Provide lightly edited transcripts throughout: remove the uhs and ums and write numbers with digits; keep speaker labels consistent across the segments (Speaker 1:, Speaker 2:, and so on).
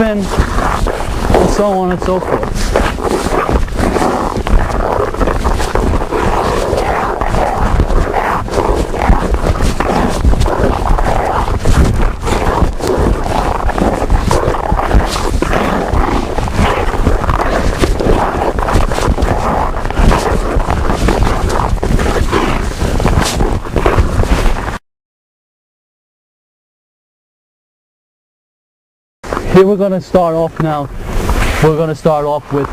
Speaker 1: spin, and so on and so forth. Here we're going to start off now. We're going to start off with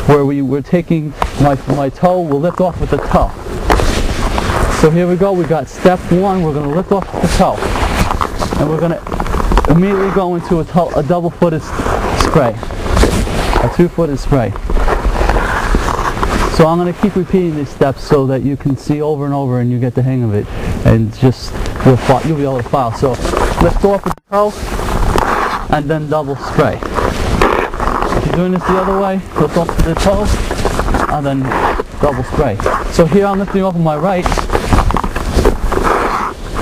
Speaker 1: where we're taking my toe. We'll lift off with the toe. So here we go. We got step one. We're going to lift off with the toe, and we're going to immediately go into a double-footed spray, a two-footed spray. So I'm going to keep repeating these steps so that you can see over and over, and you get the hang of it, and just you'll be able to follow. So lift off with the toe, and then double spray. If you're doing this the other way, lift off with the toe, and then double spray. So here I'm lifting off with my right,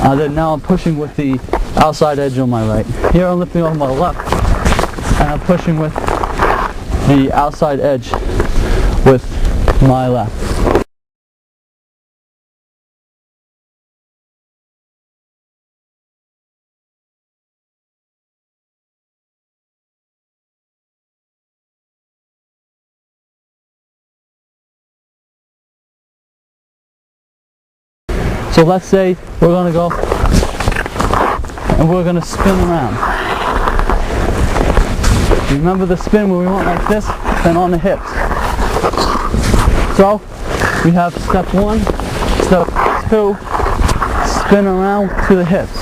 Speaker 1: and then now I'm pushing with the outside edge on my right. Here I'm lifting off with my left, and I'm pushing with the outside edge with my left. So let's say we're going to go and we're going to spin around. Remember the spin where we went like this, then on the hips. So we have step one, step two, spin around to the hips.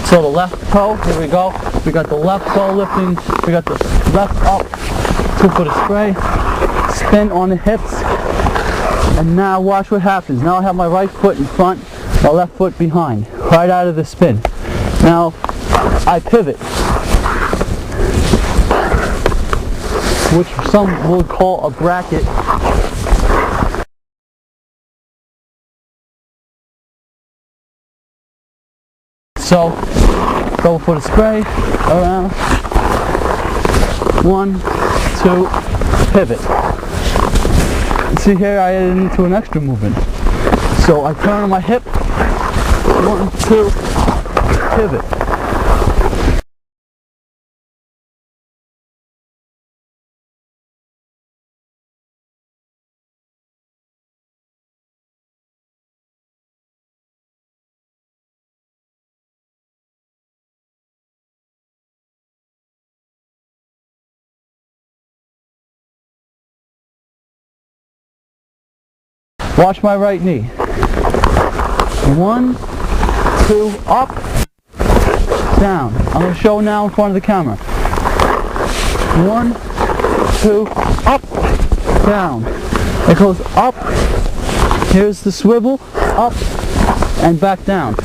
Speaker 1: So the left toe, here we go. We got the left toe lifting, we got the left up, two-footed spray, spin on the hips, and now watch what happens. Now I have my right foot in front, my left foot behind, right out of the spin. Now I pivot, which some would call a bracket. So, double footed spray, around, 1, 2, pivot. See here I added into an extra movement. So I turn on my hip, 1, 2, pivot. Watch my right knee. 1, 2, up, down. I'm going to show now in front of the camera. 1, 2, up, down. It goes up. Here's the swivel, up, and back down.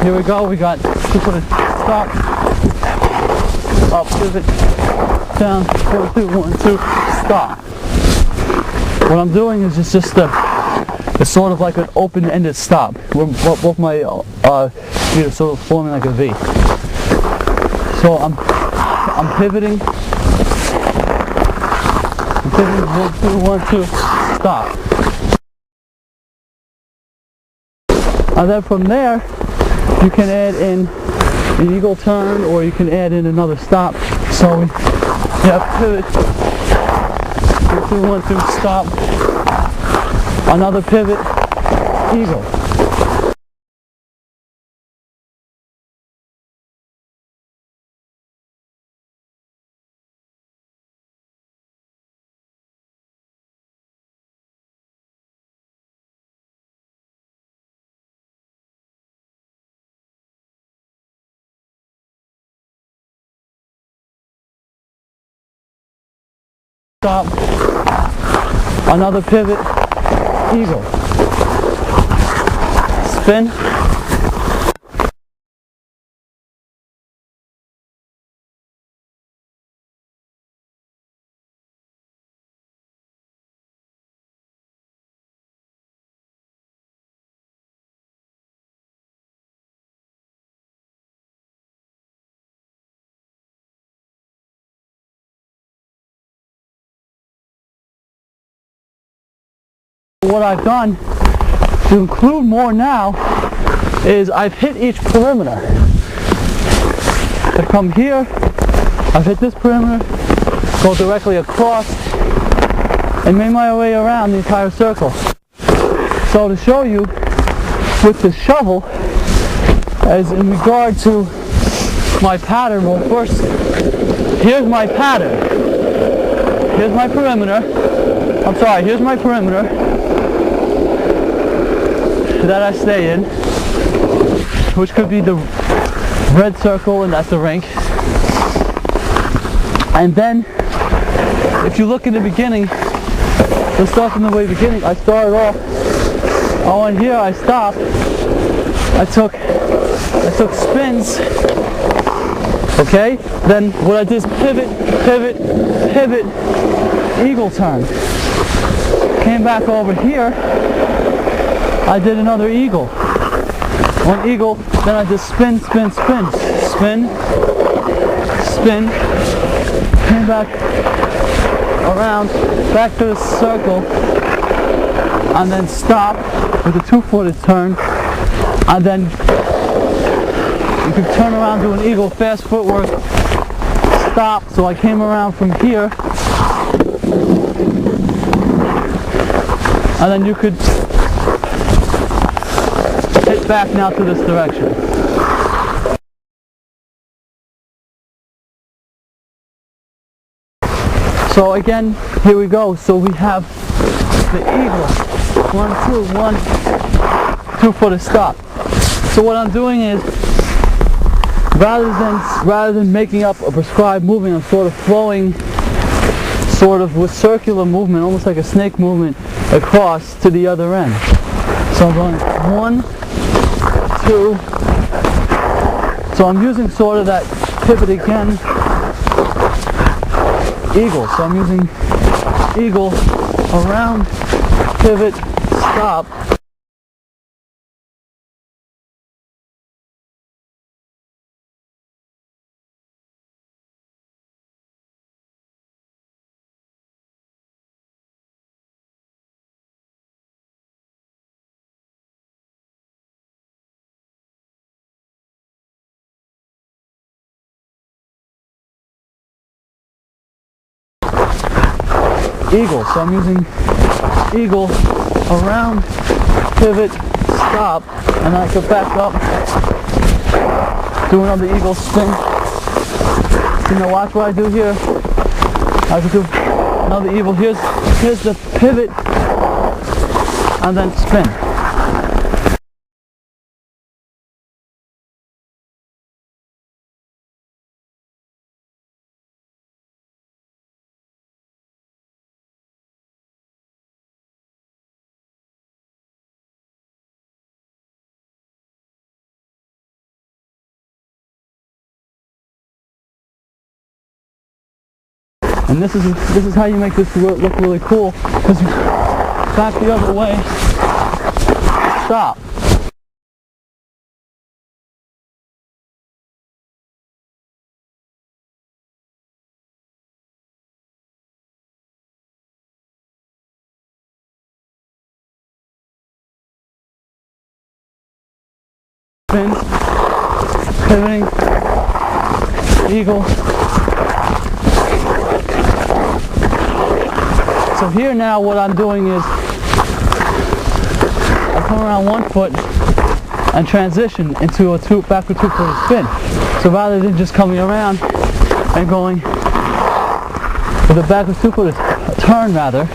Speaker 1: Here we go. We got two-footed stop, up, pivot, down, 4, 2, 1, 2, stop. What I'm doing is it's just it's sort of like an open-ended stop. Both my feet are sort of forming like a V. So I'm pivoting. I'm pivoting. 1, 2, 1, 2, stop. And then from there, you can add in the eagle turn, or you can add in another stop. So you have pivot, 2, 1, 2, stop, another pivot, eagle. Stop, another pivot, eagle. Spin. What I've done to include more now is I've hit each perimeter. I come here, I've hit this perimeter, go directly across, and made my way around the entire circle. So to show you with the shovel, as in regard to my pattern, well first, here's my pattern. Here's my perimeter. Here's my perimeter that I stay in, which could be the red circle, and that's the rink. And then, if you look in the beginning, let's start from the very beginning. I started off, and here I stopped. I took spins. Okay. Then what I did is pivot, pivot, pivot, eagle turn. Came back over here. I did another eagle. One eagle, then I just spin, spin, spin, spin, spin, came back around, back to the circle, and then stop with a 2-footed turn, and then you can turn around, do an eagle, fast footwork, stop. So I came around from here, and then you could hit back now to this direction. So again, here we go. So we have the eagle. 1, 2, 1, 2-footed stop. So what I'm doing is, rather than making up a prescribed movement, I'm sort of flowing, sort of with circular movement, almost like a snake movement, across to the other end. So I'm going 1, 2. So I'm using sort of that pivot again, eagle. So I'm using eagle, around, pivot, stop. Eagle. So I'm using eagle, around, pivot, stop, and I go back up, do another eagle spin. So now watch what I do here. I can do another eagle. Here's the pivot, and then spin. And this is how you make this look really cool, because you back the other way, stop. Spin, pivoting, eagle. So here now what I'm doing is I come around 1 foot and transition into a backward 2-footed spin. So rather than just coming around and going with a backward 2-footed turn rather,